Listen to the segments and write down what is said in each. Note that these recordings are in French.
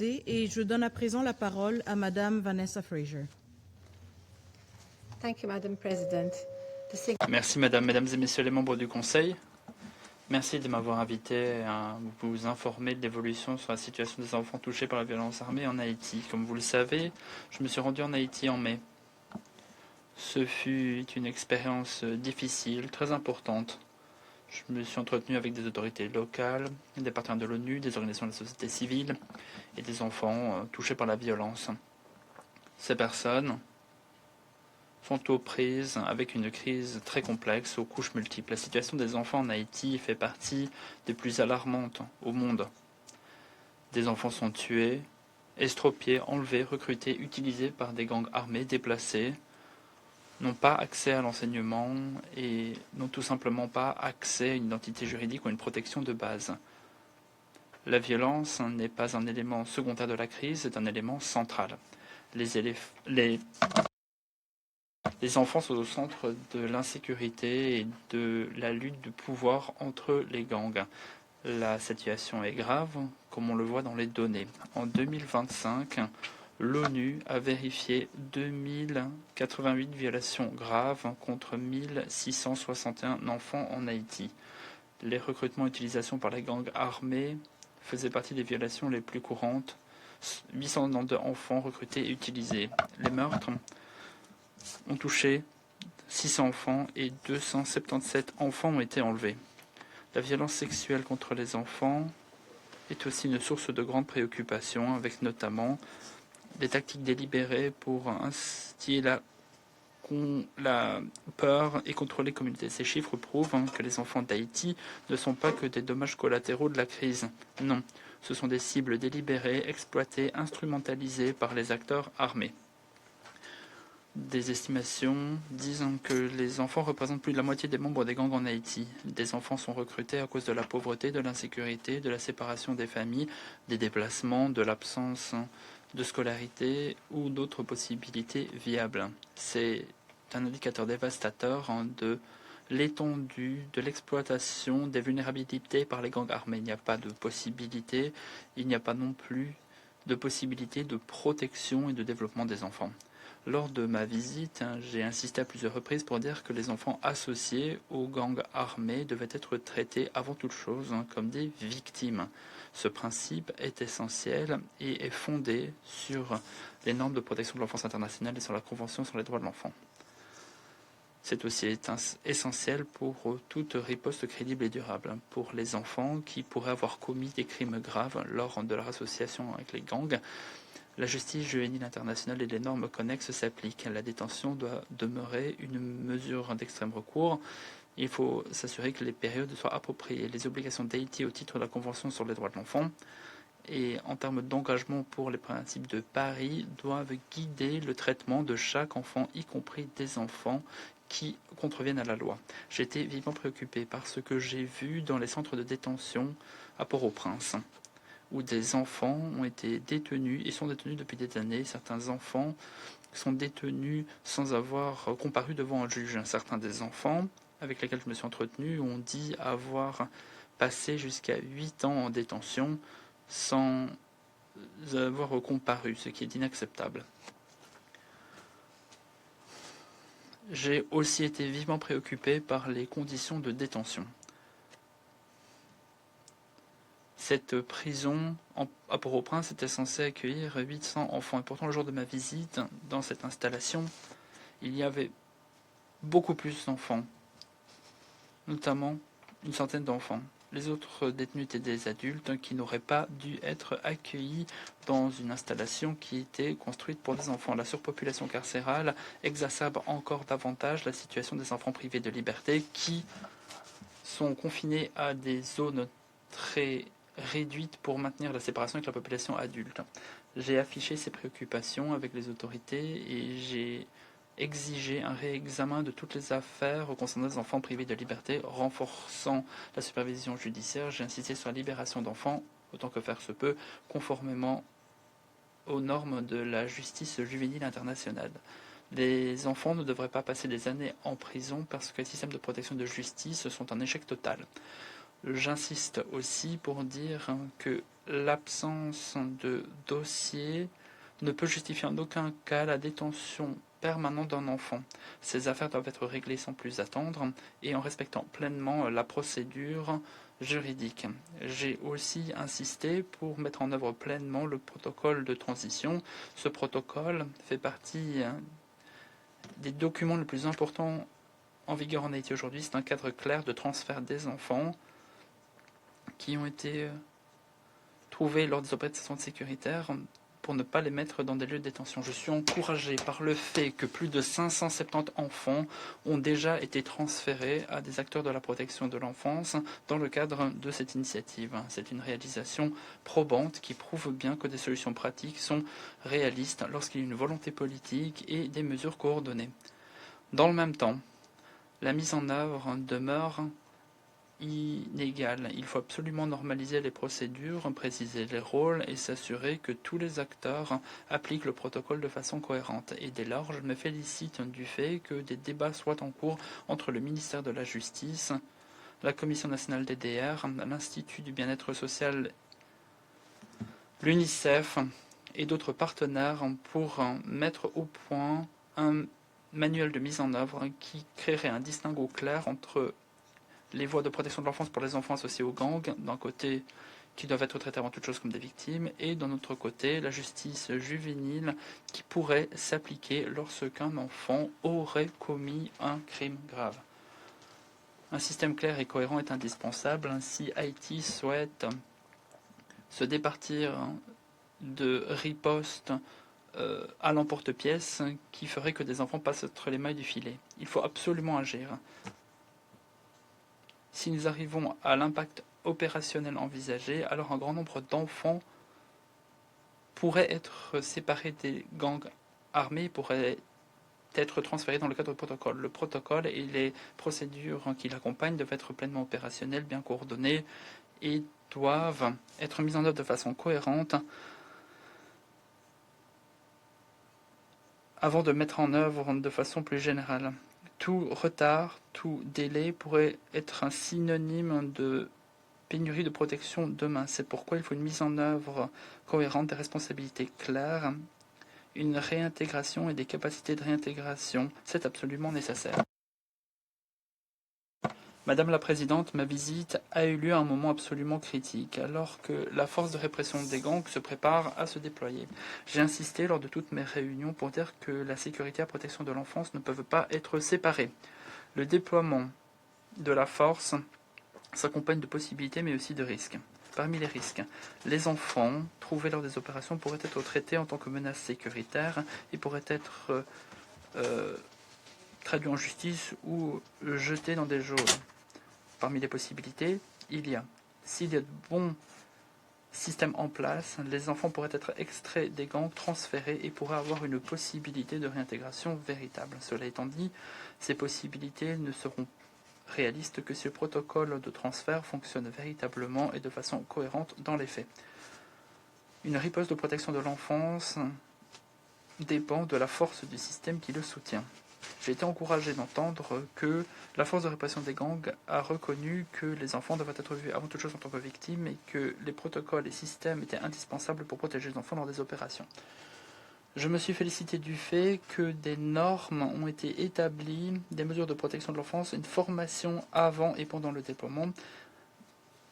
Et je donne à présent la parole à Madame Vanessa Fraser. Thank you, Madam President. Merci Madame, Mesdames et Messieurs les membres du Conseil. Merci de m'avoir invité à vous informer de l'évolution sur la situation des enfants touchés par la violence armée en Haïti. Comme vous le savez, je me suis rendu en Haïti en mai. Ce fut une expérience difficile, très importante. Je me suis entretenu avec des autorités locales, des partenaires de l'ONU, des organisations de la société civile et des enfants touchés par la violence. Ces personnes sont aux prises avec une crise très complexe aux couches multiples. La situation des enfants en Haïti fait partie des plus alarmantes au monde. Des enfants sont tués, estropiés, enlevés, recrutés, utilisés par des gangs armés déplacés, n'ont pas accès à l'enseignement et n'ont tout simplement pas accès à une identité juridique ou à une protection de base. La violence n'est pas un élément secondaire de la crise, c'est un élément central. Les enfants sont au centre de l'insécurité et de la lutte de pouvoir entre les gangs. La situation est grave, comme on le voit dans les données. En 2025, l'ONU a vérifié 2088 violations graves contre 1661 enfants en Haïti. Les recrutements et utilisations par les gangs armés faisaient partie des violations les plus courantes. 892 enfants recrutés et utilisés. Les meurtres ont touché 600 enfants et 277 enfants ont été enlevés. La violence sexuelle contre les enfants est aussi une source de grande préoccupation, avec notamment des tactiques délibérées pour instiller la peur et contrôler les communautés. Ces chiffres prouvent que les enfants d'Haïti ne sont pas que des dommages collatéraux de la crise. Non, ce sont des cibles délibérées, exploitées, instrumentalisées par les acteurs armés. Des estimations disent que les enfants représentent plus de la moitié des membres des gangs en Haïti. Des enfants sont recrutés à cause de la pauvreté, de l'insécurité, de la séparation des familles, des déplacements, de l'absence de scolarité ou d'autres possibilités viables. C'est un indicateur dévastateur de l'étendue de l'exploitation des vulnérabilités par les gangs armés. Il n'y a pas de possibilité, il n'y a pas non plus de possibilité de protection et de développement des enfants. Lors de ma visite, j'ai insisté à plusieurs reprises pour dire que les enfants associés aux gangs armés devaient être traités avant toute chose comme des victimes. Ce principe est essentiel et est fondé sur les normes de protection de l'enfance internationale et sur la Convention sur les droits de l'enfant. C'est aussi essentiel pour toute riposte crédible et durable. Pour les enfants qui pourraient avoir commis des crimes graves lors de leur association avec les gangs, la justice juvénile internationale et les normes connexes s'appliquent. La détention doit demeurer une mesure d'extrême recours. Il faut s'assurer que les périodes soient appropriées. Les obligations d'Haïti au titre de la Convention sur les droits de l'enfant et en termes d'engagement pour les principes de Paris doivent guider le traitement de chaque enfant, y compris des enfants qui contreviennent à la loi. J'ai été vivement préoccupé par ce que j'ai vu dans les centres de détention à Port-au-Prince, où des enfants ont été détenus et sont détenus depuis des années. Certains enfants sont détenus sans avoir comparu devant un juge. Certains des enfants avec lesquels je me suis entretenu ont dit avoir passé jusqu'à 8 ans en détention sans avoir comparu, ce qui est inacceptable. J'ai aussi été vivement préoccupé par les conditions de détention. Cette prison à Port-au-Prince était censée accueillir 800 enfants. Et pourtant, le jour de ma visite, dans cette installation, il y avait beaucoup plus d'enfants, notamment une centaine d'enfants. Les autres détenus étaient des adultes qui n'auraient pas dû être accueillis dans une installation qui était construite pour des enfants. La surpopulation carcérale exacerbe encore davantage la situation des enfants privés de liberté qui sont confinés à des zones très réduite pour maintenir la séparation avec la population adulte. J'ai affiché ces préoccupations avec les autorités et j'ai exigé un réexamen de toutes les affaires concernant les enfants privés de liberté, renforçant la supervision judiciaire. J'ai insisté sur la libération d'enfants, autant que faire se peut, conformément aux normes de la justice juvénile internationale. Les enfants ne devraient pas passer des années en prison parce que les systèmes de protection de justice sont un échec total. J'insiste aussi pour dire que l'absence de dossier ne peut justifier en aucun cas la détention permanente d'un enfant. Ces affaires doivent être réglées sans plus attendre et en respectant pleinement la procédure juridique. J'ai aussi insisté pour mettre en œuvre pleinement le protocole de transition. Ce protocole fait partie des documents les plus importants en vigueur en Haïti aujourd'hui. C'est un cadre clair de transfert des enfants qui ont été trouvés lors des opérations sécuritaires pour ne pas les mettre dans des lieux de détention. Je suis encouragé par le fait que plus de 570 enfants ont déjà été transférés à des acteurs de la protection de l'enfance dans le cadre de cette initiative. C'est une réalisation probante qui prouve bien que des solutions pratiques sont réalistes lorsqu'il y a une volonté politique et des mesures coordonnées. Dans le même temps, la mise en œuvre demeure inégale. Il faut absolument normaliser les procédures, préciser les rôles et s'assurer que tous les acteurs appliquent le protocole de façon cohérente. Et dès lors, je me félicite du fait que des débats soient en cours entre le ministère de la Justice, la Commission nationale des DR, l'Institut du bien-être social, l'UNICEF et d'autres partenaires pour mettre au point un manuel de mise en œuvre qui créerait un distinguo clair entre les voies de protection de l'enfance pour les enfants associés aux gangs, d'un côté, qui doivent être traités avant toute chose comme des victimes, et d'un autre côté, la justice juvénile qui pourrait s'appliquer lorsqu'un enfant aurait commis un crime grave. Un système clair et cohérent est indispensable si Haïti souhaite se départir de ripostes à l'emporte-pièce qui ferait que des enfants passent entre les mailles du filet. Il faut absolument agir. Si nous arrivons à l'impact opérationnel envisagé, alors un grand nombre d'enfants pourraient être séparés des gangs armés, pourraient être transférés dans le cadre du protocole. Le protocole et les procédures qui l'accompagnent doivent être pleinement opérationnelles, bien coordonnées et doivent être mises en œuvre de façon cohérente avant de mettre en œuvre de façon plus générale. Tout retard, tout délai pourrait être un synonyme de pénurie de protection demain. C'est pourquoi il faut une mise en œuvre cohérente des responsabilités claires, une réintégration et des capacités de réintégration. C'est absolument nécessaire. Madame la Présidente, ma visite a eu lieu à un moment absolument critique, alors que la force de répression des gangs se prépare à se déployer. J'ai insisté lors de toutes mes réunions pour dire que la sécurité et la protection de l'enfance ne peuvent pas être séparées. Le déploiement de la force s'accompagne de possibilités mais aussi de risques. Parmi les risques, les enfants trouvés lors des opérations pourraient être traités en tant que menace sécuritaire et pourraient être traduits en justice ou jetés dans des geôles. Parmi les possibilités, s'il y a de bons systèmes en place, les enfants pourraient être extraits des gangs, transférés et pourraient avoir une possibilité de réintégration véritable. Cela étant dit, ces possibilités ne seront réalistes que si le protocole de transfert fonctionne véritablement et de façon cohérente dans les faits. Une riposte de protection de l'enfance dépend de la force du système qui le soutient. J'ai été encouragé d'entendre que la force de répression des gangs a reconnu que les enfants devaient être vus avant toute chose en tant que victimes et que les protocoles et systèmes étaient indispensables pour protéger les enfants lors des opérations. Je me suis félicité du fait que des normes ont été établies, des mesures de protection de l'enfance, une formation avant et pendant le déploiement,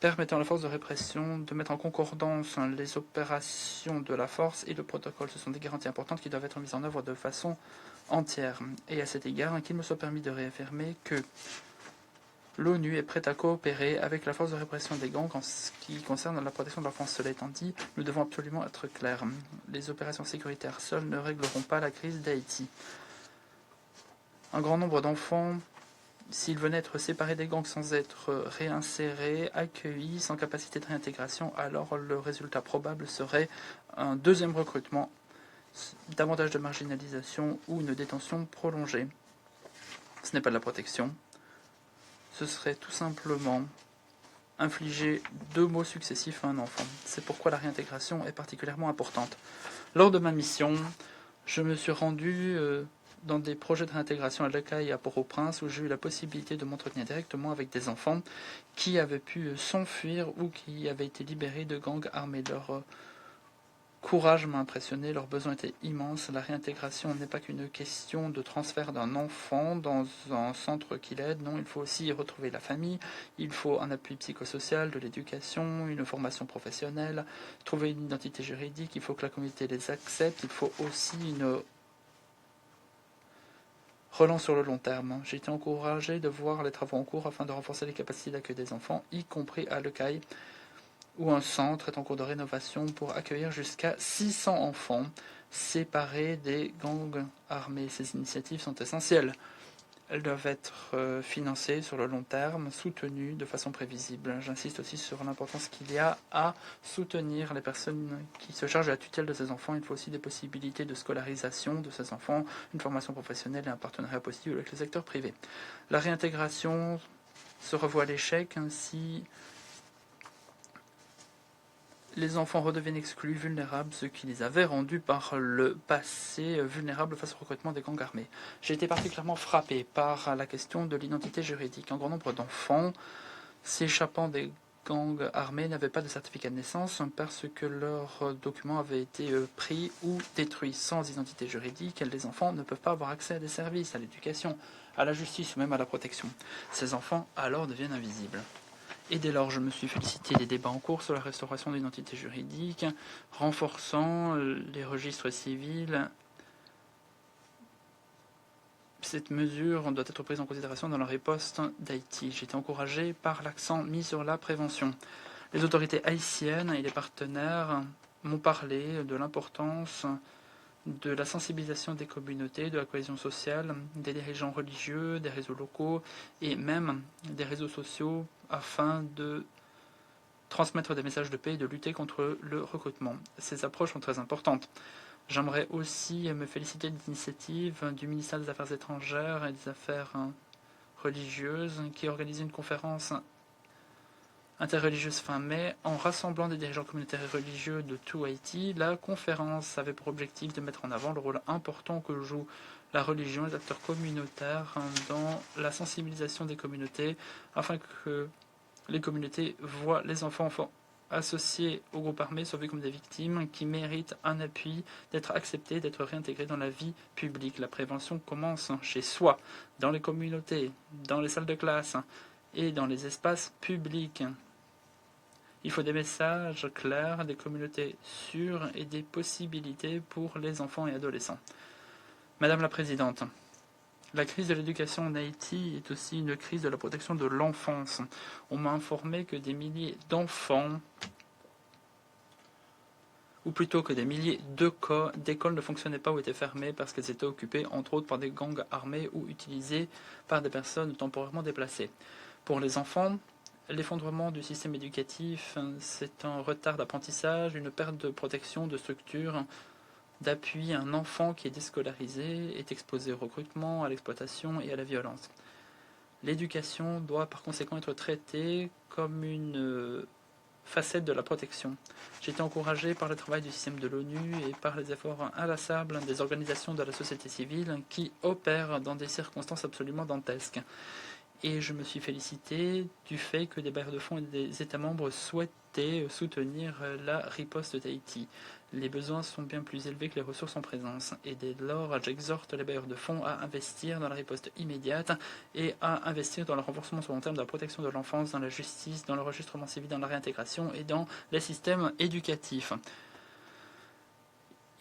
permettant à la force de répression de mettre en concordance les opérations de la force et le protocole. Ce sont des garanties importantes qui doivent être mises en œuvre de façon entière. Et à cet égard, qu'il me soit permis de réaffirmer que l'ONU est prête à coopérer avec la force de répression des gangs en ce qui concerne la protection de l'enfance. Cela étant dit, nous devons absolument être clairs. Les opérations sécuritaires seules ne régleront pas la crise d'Haïti. Un grand nombre d'enfants, s'ils venaient être séparés des gangs sans être réinsérés, accueillis, sans capacité de réintégration, alors le résultat probable serait un deuxième recrutement, davantage de marginalisation ou une détention prolongée. Ce n'est pas de la protection. Ce serait tout simplement infliger 2 maux successifs à un enfant. C'est pourquoi la réintégration est particulièrement importante. Lors de ma mission, je me suis rendu dans des projets de réintégration à l'accueil à Port-au-Prince où j'ai eu la possibilité de m'entretenir directement avec des enfants qui avaient pu s'enfuir ou qui avaient été libérés de gangs armés. Leur courage m'a impressionné, leurs besoins étaient immenses. La réintégration n'est pas qu'une question de transfert d'un enfant dans un centre qu'il aide. Non, il faut aussi retrouver la famille, il faut un appui psychosocial, de l'éducation, une formation professionnelle, trouver une identité juridique, il faut que la communauté les accepte, il faut aussi une relance sur le long terme. J'ai été encouragé de voir les travaux en cours afin de renforcer les capacités d'accueil des enfants, y compris à Lecaille, où un centre est en cours de rénovation pour accueillir jusqu'à 600 enfants séparés des gangs armés. Ces initiatives sont essentielles. Elles doivent être financées sur le long terme, soutenues de façon prévisible. J'insiste aussi sur l'importance qu'il y a à soutenir les personnes qui se chargent de la tutelle de ces enfants. Il faut aussi des possibilités de scolarisation de ces enfants, une formation professionnelle et un partenariat possible avec le secteur privé. La réintégration se revoit à l'échec si les enfants redeviennent exclus, vulnérables, ce qui les avait rendus par le passé vulnérables face au recrutement des gangs armés. J'ai été particulièrement frappé par la question de l'identité juridique. Un grand nombre d'enfants s'échappant des gangs armés n'avaient pas de certificat de naissance parce que leurs documents avaient été pris ou détruits. Sans identité juridique, les enfants ne peuvent pas avoir accès à des services, à l'éducation, à la justice ou même à la protection. Ces enfants alors deviennent invisibles. Et dès lors, je me suis félicité des débats en cours sur la restauration de l'identité juridique, renforçant les registres civils. Cette mesure doit être prise en considération dans la riposte d'Haïti. J'ai été encouragé par l'accent mis sur la prévention. Les autorités haïtiennes et les partenaires m'ont parlé de l'importance de la sensibilisation des communautés, de la cohésion sociale, des dirigeants religieux, des réseaux locaux et même des réseaux sociaux afin de transmettre des messages de paix et de lutter contre le recrutement. Ces approches sont très importantes. J'aimerais aussi me féliciter de l'initiative du ministère des Affaires étrangères et des Affaires religieuses qui a organisé une conférence interreligieuse fin mai en rassemblant des dirigeants communautaires et religieux de tout Haïti. La conférence avait pour objectif de mettre en avant le rôle important que joue la religion et les acteurs communautaires dans la sensibilisation des communautés afin que les communautés voient les enfants associés aux groupes armés sont vus comme des victimes qui méritent un appui, d'être acceptés, d'être réintégrés dans la vie publique. La prévention commence chez soi, dans les communautés, dans les salles de classe et dans les espaces publics. Il faut des messages clairs, des communautés sûres et des possibilités pour les enfants et adolescents. Madame la Présidente, la crise de l'éducation en Haïti est aussi une crise de la protection de l'enfance. On m'a informé que des milliers d'enfants, ou plutôt que des milliers d'écoles ne fonctionnaient pas ou étaient fermées parce qu'elles étaient occupées entre autres par des gangs armés ou utilisées par des personnes temporairement déplacées. Pour les enfants, l'effondrement du système éducatif, c'est un retard d'apprentissage, une perte de protection, de structure, d'appui. Un enfant qui est déscolarisé est exposé au recrutement, à l'exploitation et à la violence. L'éducation doit par conséquent être traitée comme une facette de la protection. J'ai été encouragé par le travail du système de l'ONU et par les efforts inlassables des organisations de la société civile qui opèrent dans des circonstances absolument dantesques. Et je me suis félicité du fait que des bailleurs de fonds et des États membres souhaitaient soutenir la riposte d'Haïti. Les besoins sont bien plus élevés que les ressources en présence. Et dès lors, j'exhorte les bailleurs de fonds à investir dans la riposte immédiate et à investir dans le renforcement sur long terme de la protection de l'enfance, dans la justice, dans l'enregistrement civil, dans la réintégration et dans les systèmes éducatifs.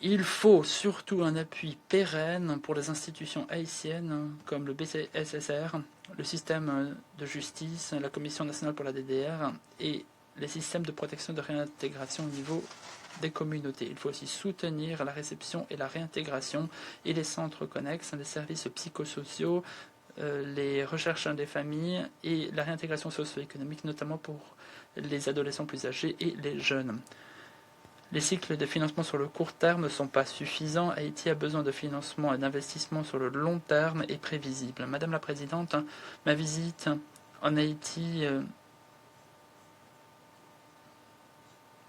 Il faut surtout un appui pérenne pour les institutions haïtiennes comme le BCSSR, le système de justice, la Commission nationale pour la DDR et les systèmes de protection et de réintégration au niveau des communautés. Il faut aussi soutenir la réception et la réintégration et les centres connexes, les services psychosociaux, les recherches des familles et la réintégration socio-économique, notamment pour les adolescents plus âgés et les jeunes. Les cycles de financement sur le court terme ne sont pas suffisants. Haïti a besoin de financement et d'investissement sur le long terme et prévisible. Madame la Présidente, ma visite en Haïti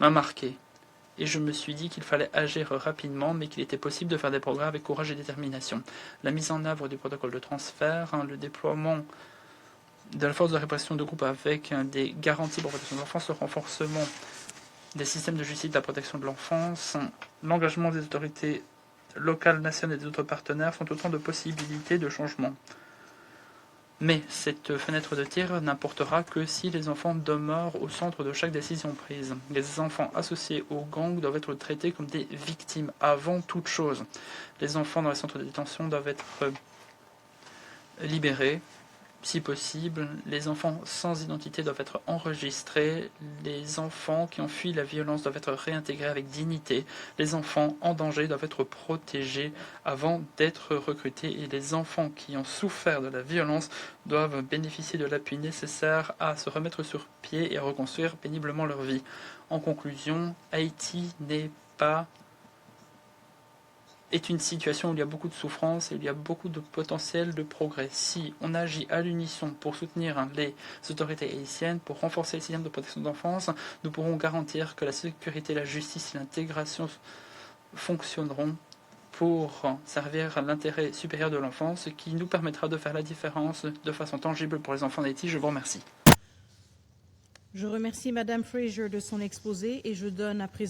m'a marqué. et je me suis dit qu'il fallait agir rapidement, mais qu'il était possible de faire des progrès avec courage et détermination. La mise en œuvre du protocole de transfert, le déploiement de la force de répression de groupe avec des garanties pour la protection de l'enfance, le renforcement des systèmes de justice de la protection de l'enfance, l'engagement des autorités locales, nationales et des autres partenaires sont autant de possibilités de changement. Mais cette fenêtre de tir n'importera que si les enfants demeurent au centre de chaque décision prise. Les enfants associés aux gangs doivent être traités comme des victimes avant toute chose. Les enfants dans les centres de détention doivent être libérés, si possible. Les enfants sans identité doivent être enregistrés. Les enfants qui ont fui la violence doivent être réintégrés avec dignité. Les enfants en danger doivent être protégés avant d'être recrutés. Et les enfants qui ont souffert de la violence doivent bénéficier de l'appui nécessaire à se remettre sur pied et à reconstruire péniblement leur vie. En conclusion, Haïti est une situation où il y a beaucoup de souffrance et il y a beaucoup de potentiel de progrès. Si on agit à l'unisson pour soutenir les autorités haïtiennes, pour renforcer le système de protection d'enfance, nous pourrons garantir que la sécurité, la justice et l'intégration fonctionneront pour servir à l'intérêt supérieur de l'enfant, ce qui nous permettra de faire la différence de façon tangible pour les enfants d'Haïti. Je vous remercie. Je remercie Madame Fraser de son exposé et je donne à présent